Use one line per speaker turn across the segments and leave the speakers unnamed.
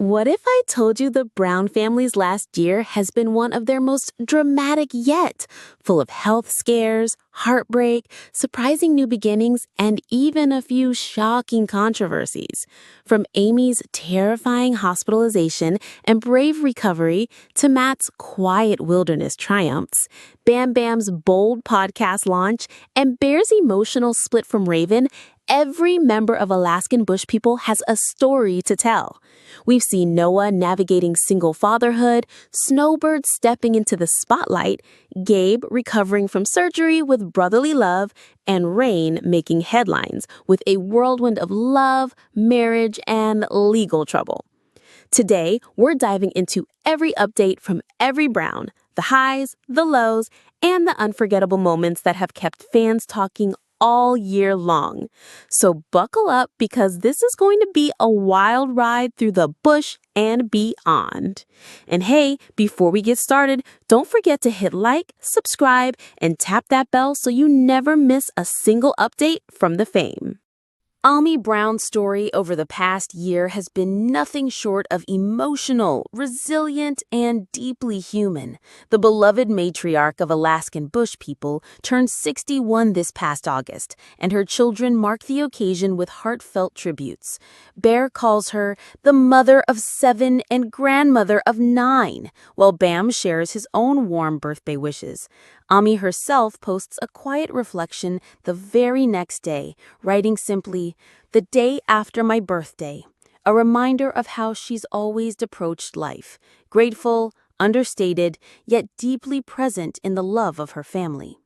What if I told you the Brown family's last year has been one of their most dramatic yet, full of health scares, heartbreak, surprising new beginnings, and even a few shocking controversies? From Amy's terrifying hospitalization and brave recovery to Matt's quiet wilderness triumphs, Bam Bam's bold podcast launch, and Bear's emotional split from Raiven, every member of Alaskan Bush People has a story to tell. We've seen Noah navigating single fatherhood, Snowbird stepping into the spotlight, Gabe recovering from surgery with brotherly love, and Rain making headlines with a whirlwind of love, marriage, and legal trouble. Today, we're diving into every update from every Brown, the highs, the lows, and the unforgettable moments that have kept fans talking all year long. So buckle up because this is going to be a wild ride through the bush and beyond. And hey, before we get started, don't forget to hit like, subscribe, and tap that bell so you never miss a single update from the fame. Ami Brown's story over the past year has been nothing short of emotional, resilient, and deeply human. The beloved matriarch of Alaskan Bush People turned 61 this past August, and her children mark the occasion with heartfelt tributes. Bear calls her the mother of 7 and grandmother of 9, while Bam shares his own warm birthday wishes. Ami herself posts a quiet reflection the very next day, writing simply, "The day after my birthday," a reminder of how she's always approached life, grateful, understated, yet deeply present in the love of her family.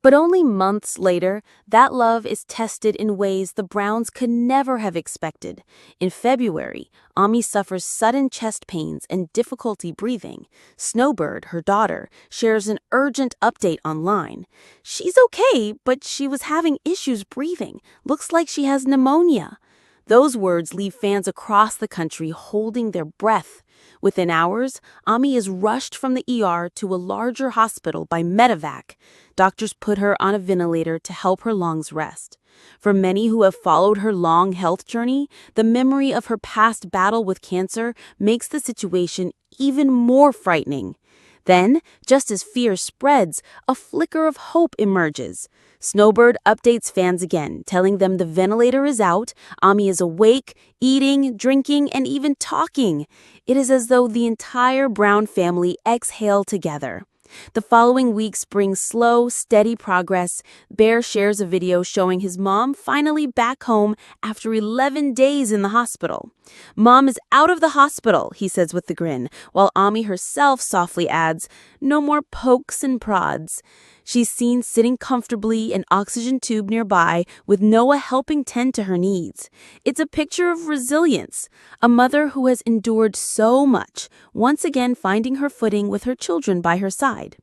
But only months later, that love is tested in ways the Browns could never have expected. In February, Ami suffers sudden chest pains and difficulty breathing. Snowbird, her daughter, shares an urgent update online. She's okay, but she was having issues breathing. Looks like she has pneumonia. Those words leave fans across the country holding their breath. Within hours, Ami is rushed from the ER to a larger hospital by medevac. Doctors put her on a ventilator to help her lungs rest. For many who have followed her long health journey, the memory of her past battle with cancer makes the situation even more frightening. Then, just as fear spreads, a flicker of hope emerges. Snowbird updates fans again, telling them the ventilator is out, Ami is awake, eating, drinking, and even talking. It is as though the entire Brown family exhale together. The following weeks bring slow, steady progress. Bear shares a video showing his mom finally back home after 11 days in the hospital. "Mom is out of the hospital," he says with a grin, while Ami herself softly adds, "No more pokes and prods." She's seen sitting comfortably, an oxygen tube nearby, with Noah helping tend to her needs. It's a picture of resilience, a mother who has endured so much, once again finding her footing with her children by her side.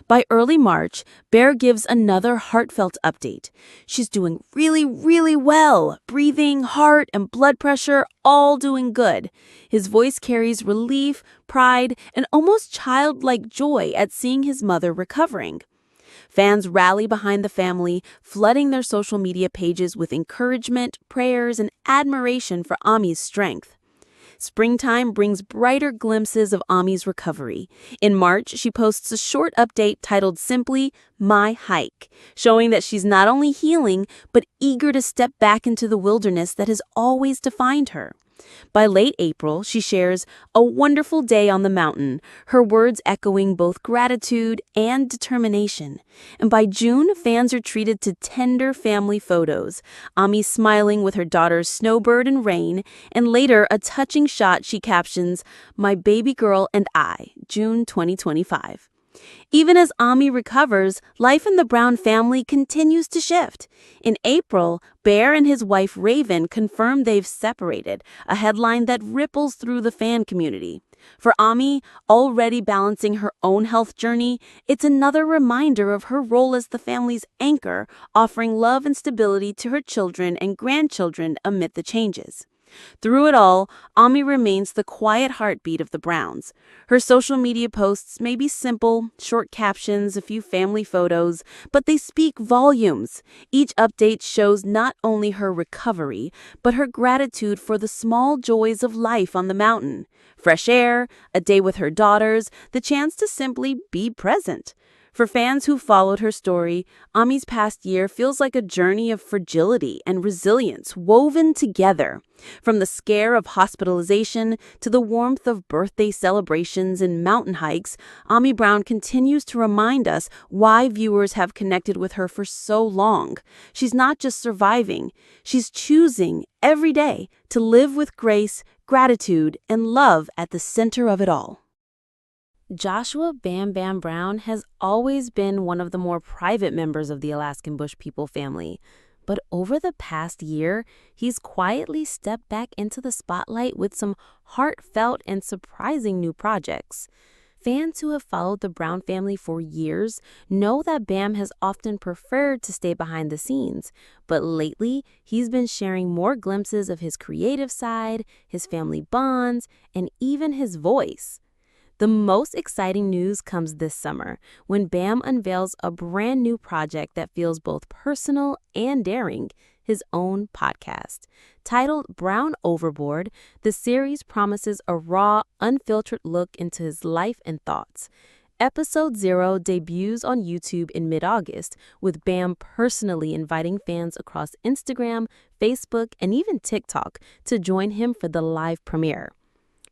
By early March, Bear gives another heartfelt update. She's doing really well. Breathing, heart, and blood pressure all doing good. His voice carries relief, pride, and almost childlike joy at seeing his mother recovering. Fans rally behind the family, flooding their social media pages with encouragement, prayers, and admiration for Ami's strength. Springtime brings brighter glimpses of Ami's recovery. In March, she posts a short update titled simply, "My Hike," showing that she's not only healing, but eager to step back into the wilderness that has always defined her. By late April, she shares a wonderful day on the mountain, her words echoing both gratitude and determination. And by June, fans are treated to tender family photos, Ami smiling with her daughters Snowbird and Rain, and later a touching shot she captions, "My baby girl and I, June 2025. Even as Ami recovers, life in the Brown family continues to shift. In April, Bear and his wife Raiven confirm they've separated, a headline that ripples through the fan community. For Ami, already balancing her own health journey, it's another reminder of her role as the family's anchor, offering love and stability to her children and grandchildren amid the changes. Through it all, Ami remains the quiet heartbeat of the Browns. Her social media posts may be simple, short captions, a few family photos, but they speak volumes. Each update shows not only her recovery, but her gratitude for the small joys of life on the mountain. Fresh air, a day with her daughters, the chance to simply be present. For fans who followed her story, Ami's past year feels like a journey of fragility and resilience woven together. From the scare of hospitalization to the warmth of birthday celebrations and mountain hikes, Ami Brown continues to remind us why viewers have connected with her for so long. She's not just surviving, she's choosing every day to live with grace, gratitude, and love at the center of it all. Joshua Bam Bam Brown has always been one of the more private members of the Alaskan Bush People family. But over the past year, he's quietly stepped back into the spotlight with some heartfelt and surprising new projects. Fans who have followed the Brown family for years know that Bam has often preferred to stay behind the scenes, but lately he's been sharing more glimpses of his creative side, his family bonds, and even his voice. The most exciting news comes this summer when Bam unveils a brand new project that feels both personal and daring, his own podcast. Titled Brown Overboard, the series promises a raw, unfiltered look into his life and thoughts. Episode 0 debuts on YouTube in mid-August, with Bam personally inviting fans across Instagram, Facebook, and even TikTok to join him for the live premiere.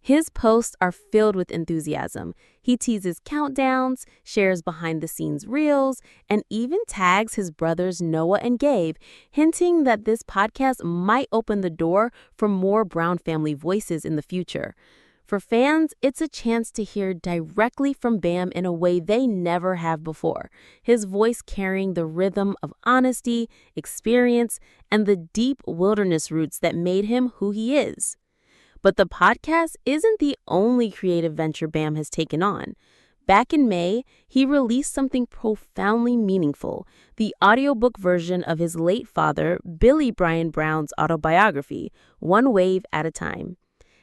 His posts are filled with enthusiasm. He teases countdowns, shares behind-the-scenes reels, and even tags his brothers Noah and Gabe, hinting that this podcast might open the door for more Brown family voices in the future. For fans, it's a chance to hear directly from Bam in a way they never have before, his voice carrying the rhythm of honesty, experience, and the deep wilderness roots that made him who he is. But the podcast isn't the only creative venture Bam has taken on. Back in May, he released something profoundly meaningful, the audiobook version of his late father, Billy Brian Brown's autobiography, One Wave at a Time.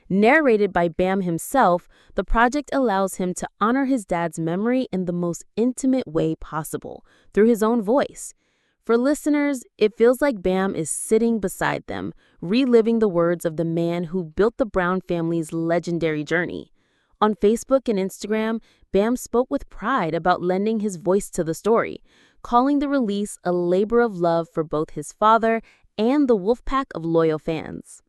Narrated by Bam himself, the project allows him to honor his dad's memory in the most intimate way possible, through his own voice. For listeners, it feels like Bam is sitting beside them, reliving the words of the man who built the Brown family's legendary journey. On Facebook and Instagram, Bam spoke with pride about lending his voice to the story, calling the release a labor of love for both his father and the wolfpack of loyal fans.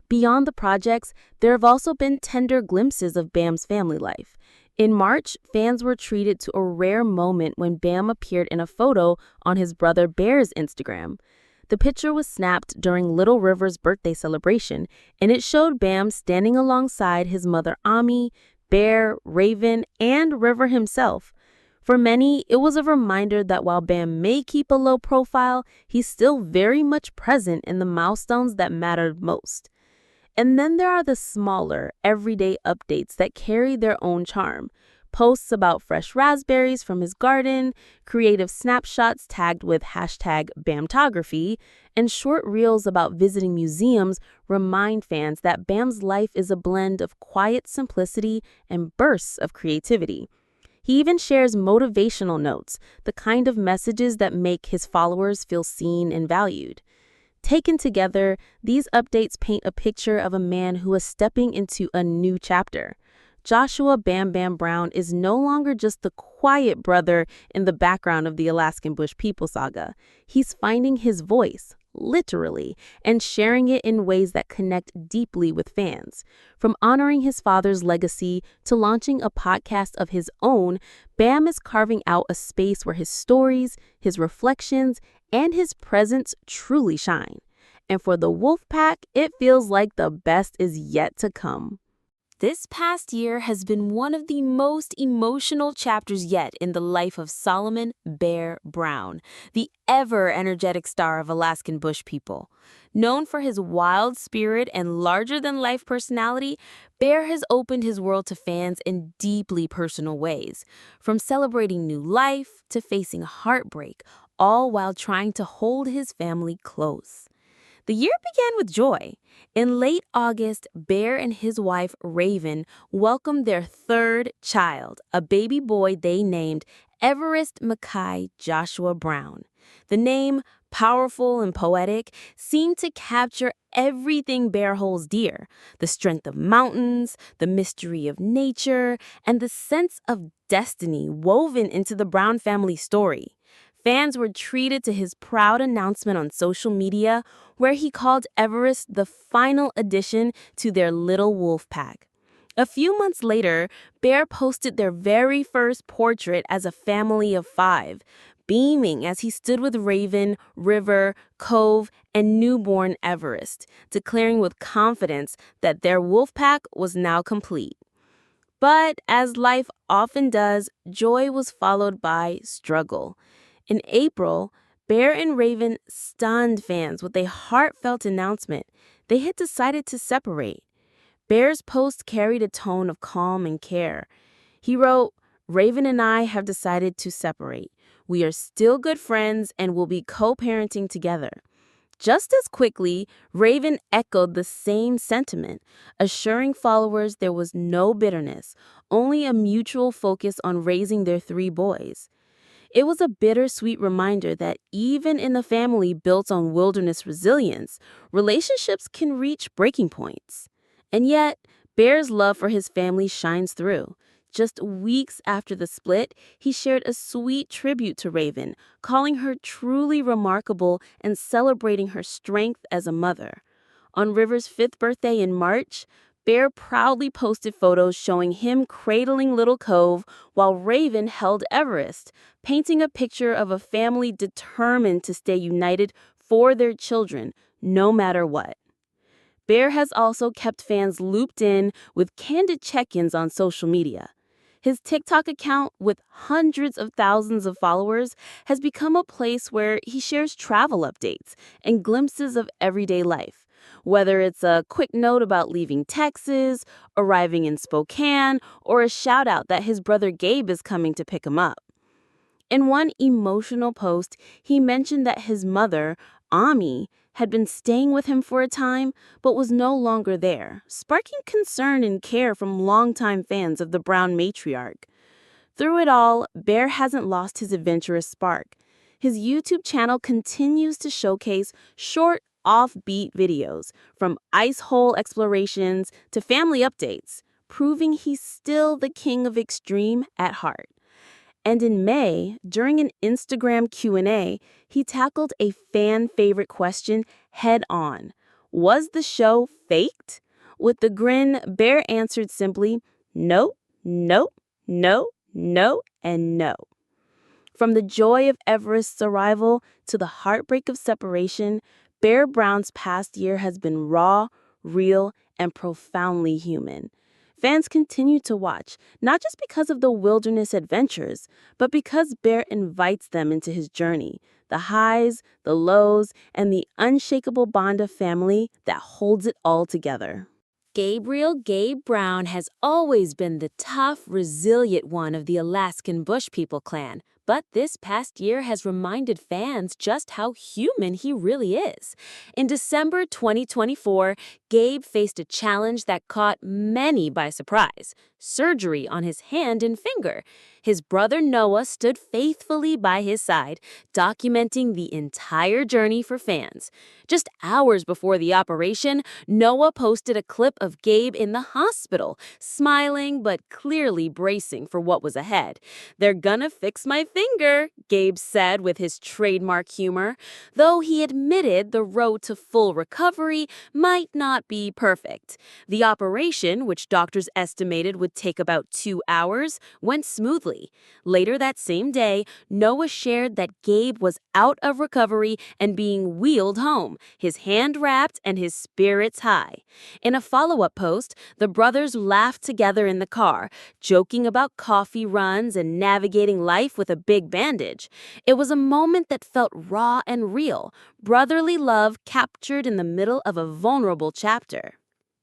Beyond the projects, there have also been tender glimpses of Bam's family life. In March, fans were treated to a rare moment when Bam appeared in a photo on his brother Bear's Instagram. The picture was snapped during Little River's birthday celebration, and it showed Bam standing alongside his mother Ami, Bear, Raiven, and River himself. For many, it was a reminder that while Bam may keep a low profile, he's still very much present in the milestones that mattered most. And then there are the smaller, everyday updates that carry their own charm. Posts about fresh raspberries from his garden, creative snapshots tagged with hashtag Bamtography, and short reels about visiting museums remind fans that Bam's life is a blend of quiet simplicity and bursts of creativity. He even shares motivational notes, the kind of messages that make his followers feel seen and valued. Taken together, these updates paint a picture of a man who is stepping into a new chapter. Joshua Bam Bam Brown is no longer just the quiet brother in the background of the Alaskan Bush People saga. He's finding his voice, literally, and sharing it in ways that connect deeply with fans. From honoring his father's legacy to launching a podcast of his own, Bam is carving out a space where his stories, his reflections, and his presence truly shine. And for the Wolfpack, it feels like the best is yet to come. This past year has been one of the most emotional chapters yet in the life of Solomon Bear Brown, the ever-energetic star of Alaskan Bush People. Known for his wild spirit and larger-than-life personality, Bear has opened his world to fans in deeply personal ways, from celebrating new life to facing heartbreak, all while trying to hold his family close. The year began with joy. In late August, Bear and his wife, Raven, welcomed their third child, a baby boy they named Everest Mackay Joshua Brown. The name, powerful and poetic, seemed to capture everything Bear holds dear: the strength of mountains, the mystery of nature, and the sense of destiny woven into the Brown family story. Fans were treated to his proud announcement on social media, where he called Everest the final addition to their little wolf pack. A few months later, Bear posted their very first portrait as a family of 5, beaming as he stood with Raven, River, Cove, and newborn Everest, declaring with confidence that their wolf pack was now complete. But as life often does, joy was followed by struggle. In April, Bear and Raiven stunned fans with a heartfelt announcement. They had decided to separate. Bear's post carried a tone of calm and care. He wrote, "Raven and I have decided to separate. We are still good friends and will be co-parenting together." Just as quickly, Raven echoed the same sentiment, assuring followers there was no bitterness, only a mutual focus on raising their 3 boys. It was a bittersweet reminder that even in a family built on wilderness resilience, relationships can reach breaking points. And yet, Bear's love for his family shines through. Just weeks after the split, he shared a sweet tribute to Raven, calling her truly remarkable and celebrating her strength as a mother. On River's 5th birthday in March, Bear proudly posted photos showing him cradling little Cove while Raven held Everest, painting a picture of a family determined to stay united for their children, no matter what. Bear has also kept fans looped in with candid check-ins on social media. His TikTok account, with hundreds of thousands of followers, has become a place where he shares travel updates and glimpses of everyday life. Whether it's a quick note about leaving Texas, arriving in Spokane, or a shout out that his brother Gabe is coming to pick him up. In one emotional post, he mentioned that his mother, Ami, had been staying with him for a time, but was no longer there, sparking concern and care from longtime fans of the Brown matriarch. Through it all, Bear hasn't lost his adventurous spark. His YouTube channel continues to showcase short, offbeat videos, from ice hole explorations to family updates, proving he's still the king of extreme at heart. And in May, during an Instagram Q&A, he tackled a fan-favorite question head-on. Was the show faked? With the grin, Bear answered simply, "No, no, no, no, and no." From the joy of Everest's arrival to the heartbreak of separation, Bear Brown's past year has been raw, real, and profoundly human. Fans continue to watch, not just because of the wilderness adventures, but because Bear invites them into his journey, the highs, the lows, and the unshakable bond of family that holds it all together. Gabe Brown has always been the tough, resilient one of the Alaskan Bush People clan, but this past year has reminded fans just how human he really is. In December 2024, Gabe faced a challenge that caught many by surprise: surgery on his hand and finger. His brother Noah stood faithfully by his side, documenting the entire journey for fans. Just hours before the operation, Noah posted a clip of Gabe in the hospital, smiling but clearly bracing for what was ahead. "They're gonna fix my finger," Gabe said with his trademark humor, though he admitted the road to full recovery might not be perfect. The operation, which doctors estimated would take about 2 hours, went smoothly. Later that same day, Noah shared that Gabe was out of recovery and being wheeled home, his hand wrapped and his spirits high. In a follow-up post, the brothers laughed together in the car, joking about coffee runs and navigating life with a big bandage. It was a moment that felt raw and real, brotherly love captured in the middle of a vulnerable chapter.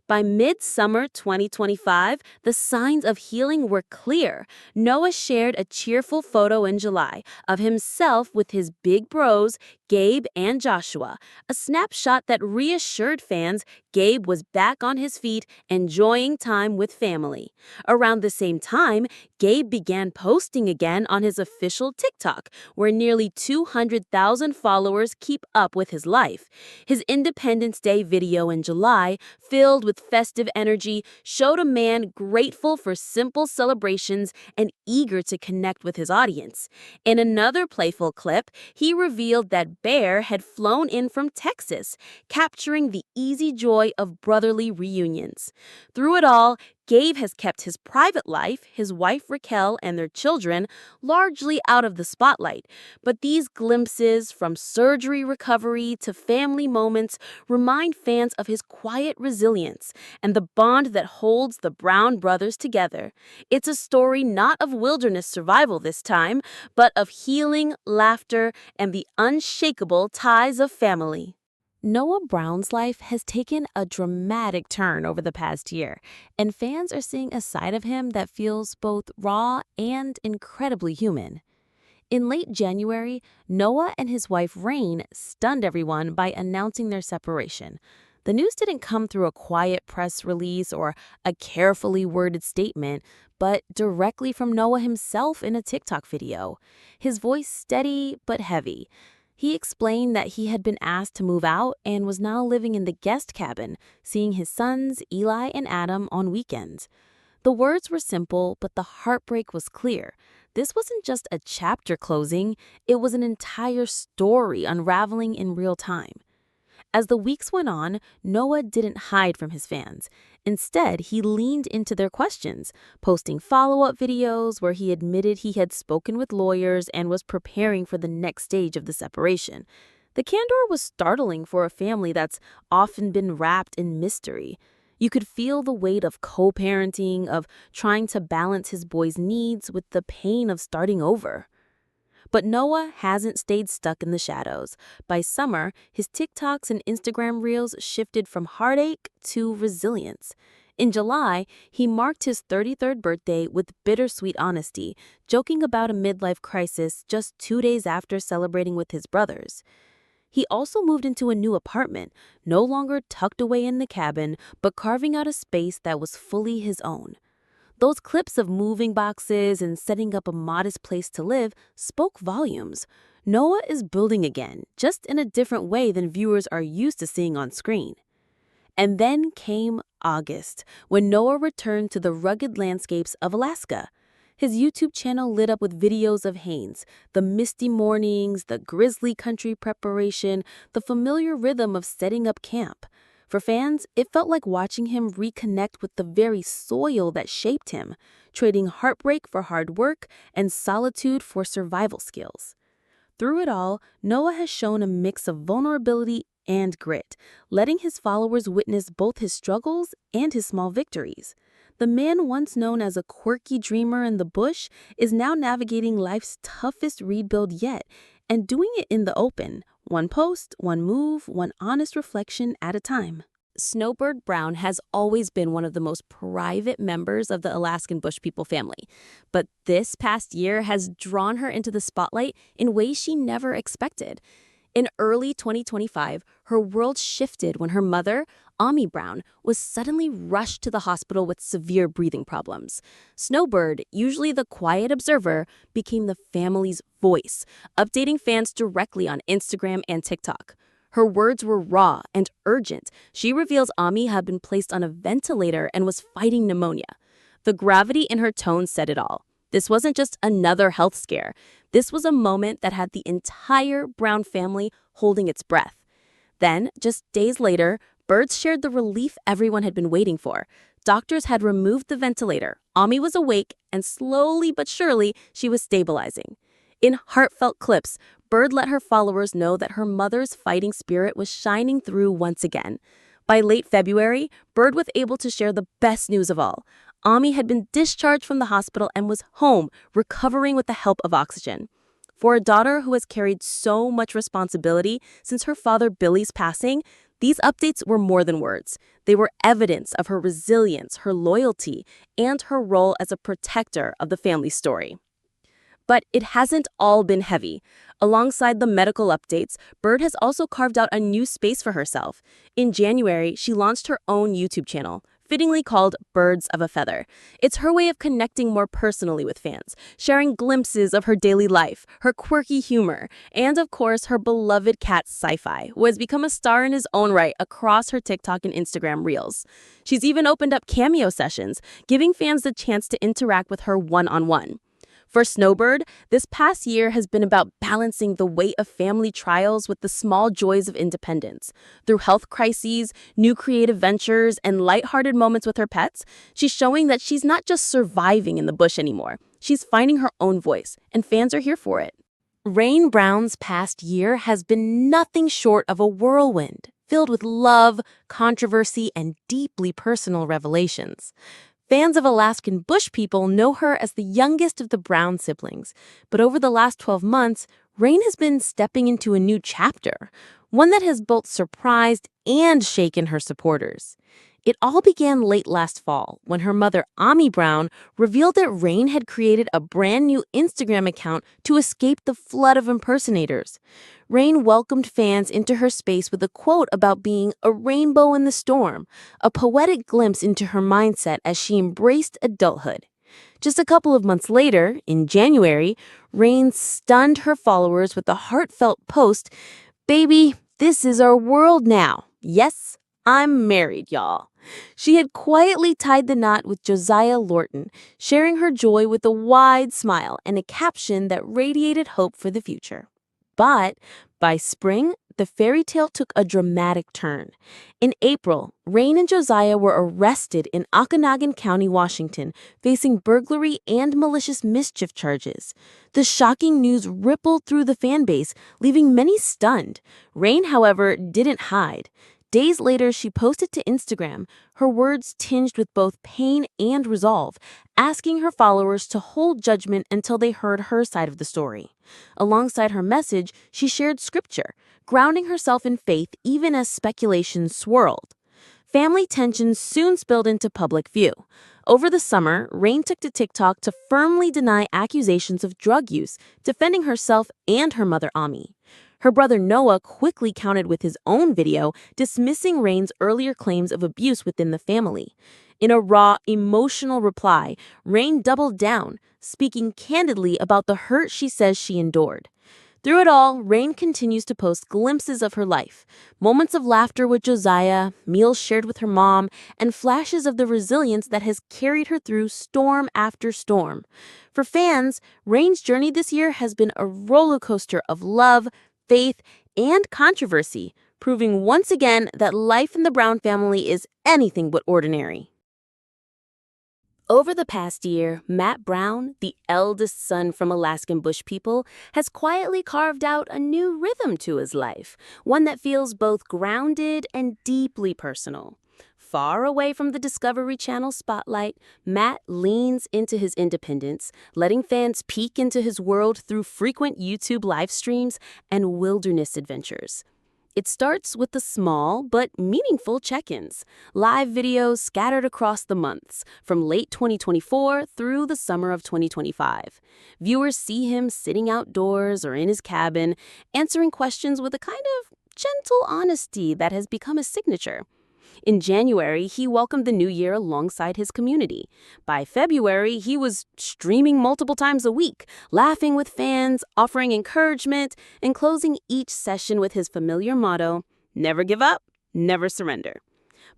By midsummer 2025, the signs of healing were clear. Noah shared a cheerful photo in July of himself with his big bros, Gabe and Joshua, a snapshot that reassured fans Gabe was back on his feet, enjoying time with family. Around the same time, Gabe began posting again on his official TikTok, where nearly 200,000 followers keep up with his life. His Independence Day video in July, filled with festive energy, showed a man grateful for simple celebrations and eager to connect with his audience. In another playful clip, he revealed that Bear had flown in from Texas, capturing the easy joy of brotherly reunions. Through it all, Gabe has kept his private life, his wife Raquel, and their children largely out of the spotlight. But these glimpses, from surgery recovery to family moments, remind fans of his quiet resilience and the bond that holds the Brown brothers together. It's a story not of wilderness survival this time, but of healing, laughter, and the unshakable ties of family. Noah Brown's life has taken a dramatic turn over the past year, and fans are seeing a side of him that feels both raw and incredibly human. In late January, Noah and his wife Rain stunned everyone by announcing their separation. The news didn't come through a quiet press release or a carefully worded statement, but directly from Noah himself in a TikTok video. His voice steady but heavy. He explained that he had been asked to move out and was now living in the guest cabin, seeing his sons, Eli and Adam, on weekends. The words were simple, but the heartbreak was clear. This wasn't just a chapter closing, it was an entire story unraveling in real time. As the weeks went on, Noah didn't hide from his fans. Instead, he leaned into their questions, posting follow-up videos where he admitted he had spoken with lawyers and was preparing for the next stage of the separation. The candor was startling for a family that's often been wrapped in mystery. You could feel the weight of co-parenting, of trying to balance his boys' needs with the pain of starting over. But Noah hasn't stayed stuck in the shadows. By summer, his TikToks and Instagram reels shifted from heartache to resilience. In July, he marked his 33rd birthday with bittersweet honesty, joking about a midlife crisis just 2 days after celebrating with his brothers. He also moved into a new apartment, no longer tucked away in the cabin, but carving out a space that was fully his own. Those clips of moving boxes and setting up a modest place to live spoke volumes. Noah is building again, just in a different way than viewers are used to seeing on screen. And then came August, when Noah returned to the rugged landscapes of Alaska. His YouTube channel lit up with videos of Haines, the misty mornings, the grizzly country preparation, the familiar rhythm of setting up camp. For fans, it felt like watching him reconnect with the very soil that shaped him, trading heartbreak for hard work and solitude for survival skills. Through it all, Noah has shown a mix of vulnerability and grit, letting his followers witness both his struggles and his small victories. The man once known as a quirky dreamer in the bush is now navigating life's toughest rebuild yet, and doing it in the open, one post, one move, one honest reflection at a time. Snowbird Brown has always been one of the most private members of the Alaskan Bush People family, but this past year has drawn her into the spotlight in ways she never expected. In early 2025, her world shifted when her mother, Ami Brown, was suddenly rushed to the hospital with severe breathing problems. Snowbird, usually the quiet observer, became the family's voice, updating fans directly on Instagram and TikTok. Her words were raw and urgent. She reveals Ami had been placed on a ventilator and was fighting pneumonia. The gravity in her tone said it all. This wasn't just another health scare. This was a moment that had the entire Brown family holding its breath. Then, just days later, Birds shared the relief everyone had been waiting for. Doctors had removed the ventilator. Ami was awake, and slowly but surely, she was stabilizing. In heartfelt clips, Bird let her followers know that her mother's fighting spirit was shining through once again. By late February, Bird was able to share the best news of all. Ami had been discharged from the hospital and was home, recovering with the help of oxygen. For a daughter who has carried so much responsibility since her father Billy's passing, These updates were more than words. They were evidence of her resilience, her loyalty, and her role as a protector of the family story. But it hasn't all been heavy. Alongside the medical updates, Bird has also carved out a new space for herself. In January, she launched her own YouTube channel, fittingly called Birds of a Feather. It's her way of connecting more personally with fans, sharing glimpses of her daily life, her quirky humor, and of course, her beloved cat Sci-Fi, who has become a star in his own right across her TikTok and Instagram reels. She's even opened up cameo sessions, giving fans the chance to interact with her one-on-one. For Snowbird, this past year has been about balancing the weight of family trials with the small joys of independence. Through health crises, new creative ventures, and lighthearted moments with her pets, she's showing that she's not just surviving in the bush anymore. She's finding her own voice, and fans are here for it. Rain Brown's past year has been nothing short of a whirlwind, filled with love, controversy, and deeply personal revelations. Fans of Alaskan Bush People know her as the youngest of the Brown siblings, but over the last 12 months, Rain has been stepping into a new chapter, one that has both surprised and shaken her supporters. It all began late last fall when her mother, Ami Brown, revealed that Rain had created a brand new Instagram account to escape the flood of impersonators. Rain welcomed fans into her space with a quote about being a rainbow in the storm, a poetic glimpse into her mindset as she embraced adulthood. Just a couple of months later, in January, Rain stunned her followers with a heartfelt post, "Baby, this is our world now. Yes, I'm married, y'all." She had quietly tied the knot with Josiah Lorton, sharing her joy with a wide smile and a caption that radiated hope for the future. But by spring, the fairy tale took a dramatic turn. In April, Rain and Josiah were arrested in Okanogan County, Washington, facing burglary and malicious mischief charges. The shocking news rippled through the fan base, leaving many stunned. Rain, however, didn't hide. Days later, she posted to Instagram, her words tinged with both pain and resolve, asking her followers to hold judgment until they heard her side of the story. Alongside her message, she shared scripture, grounding herself in faith even as speculation swirled. Family tensions soon spilled into public view. Over the summer, Rain took to TikTok to firmly deny accusations of drug use, defending herself and her mother, Ami. Her brother Noah quickly countered with his own video, dismissing Rain's earlier claims of abuse within the family. In a raw, emotional reply, Rain doubled down, speaking candidly about the hurt she says she endured. Through it all, Rain continues to post glimpses of her life, moments of laughter with Josiah, meals shared with her mom, and flashes of the resilience that has carried her through storm after storm. For fans, Rain's journey this year has been a roller coaster of love, faith, and controversy, proving once again that life in the Brown family is anything but ordinary. Over the past year, Matt Brown, the eldest son from Alaskan Bush People, has quietly carved out a new rhythm to his life, one that feels both grounded and deeply personal. Far away from the Discovery Channel spotlight, Matt leans into his independence, letting fans peek into his world through frequent YouTube live streams and wilderness adventures. It starts with the small but meaningful check-ins, live videos scattered across the months, from late 2024 through the summer of 2025. Viewers see him sitting outdoors or in his cabin, answering questions with a kind of gentle honesty that has become a signature. In January, he welcomed the new year alongside his community. By February, he was streaming multiple times a week, laughing with fans, offering encouragement, and closing each session with his familiar motto, "Never give up, never surrender."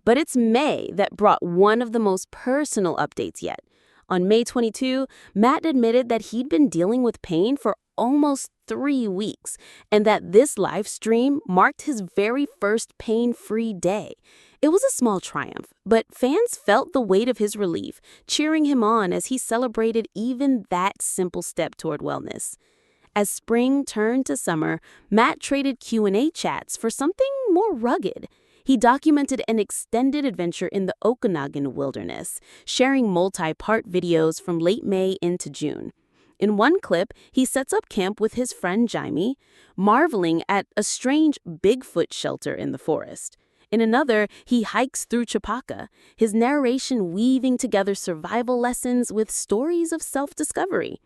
But it's May that brought one of the most personal updates yet. On May 22, Matt admitted that he'd been dealing with pain for almost 3 weeks, and that this live stream marked his very first pain-free day. It was a small triumph, but fans felt the weight of his relief, cheering him on as he celebrated even that simple step toward wellness. As spring turned to summer, Matt traded Q&A chats for something more rugged. He documented an extended adventure in the Okanogan wilderness, sharing multi-part videos from late May into June. In one clip, he sets up camp with his friend Jaime, marveling at a strange Bigfoot shelter in the forest. In another, he hikes through Chapaca, his narration weaving together survival lessons with stories of self-discovery.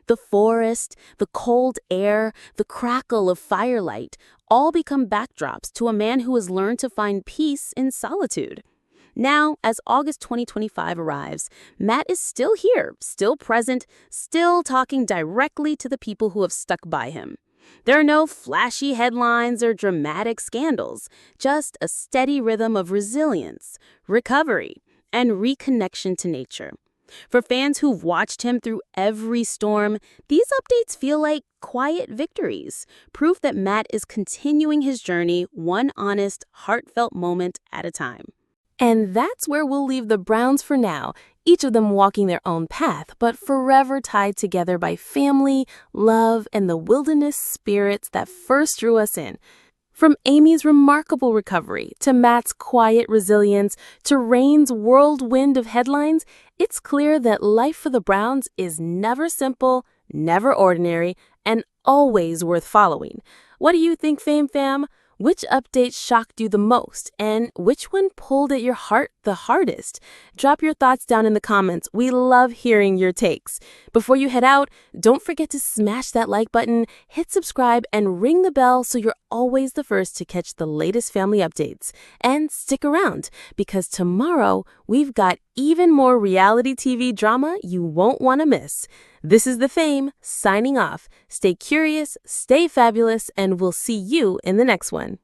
The forest, the cold air, the crackle of firelight all become backdrops to a man who has learned to find peace in solitude. Now, as August 2025 arrives, Matt is still here, still present, still talking directly to the people who have stuck by him. There are no flashy headlines or dramatic scandals, just a steady rhythm of resilience, recovery, and reconnection to nature. For fans who've watched him through every storm, these updates feel like quiet victories, proof that Matt is continuing his journey one honest, heartfelt moment at a time. And that's where we'll leave the Browns for now, each of them walking their own path, but forever tied together by family, love, and the wilderness spirits that first drew us in. From Amy's remarkable recovery, to Matt's quiet resilience, to Rain's whirlwind of headlines, it's clear that life for the Browns is never simple, never ordinary, and always worth following. What do you think, Fame Fam? Which update shocked you the most, and which one pulled at your heart the hardest? Drop your thoughts down in the comments. We love hearing your takes. Before you head out, don't forget to smash that like button, hit subscribe, and ring the bell so you're always the first to catch the latest family updates. And stick around, because tomorrow we've got even more reality TV drama you won't want to miss. This is The Fame, signing off. Stay curious, stay fabulous, and we'll see you in the next one.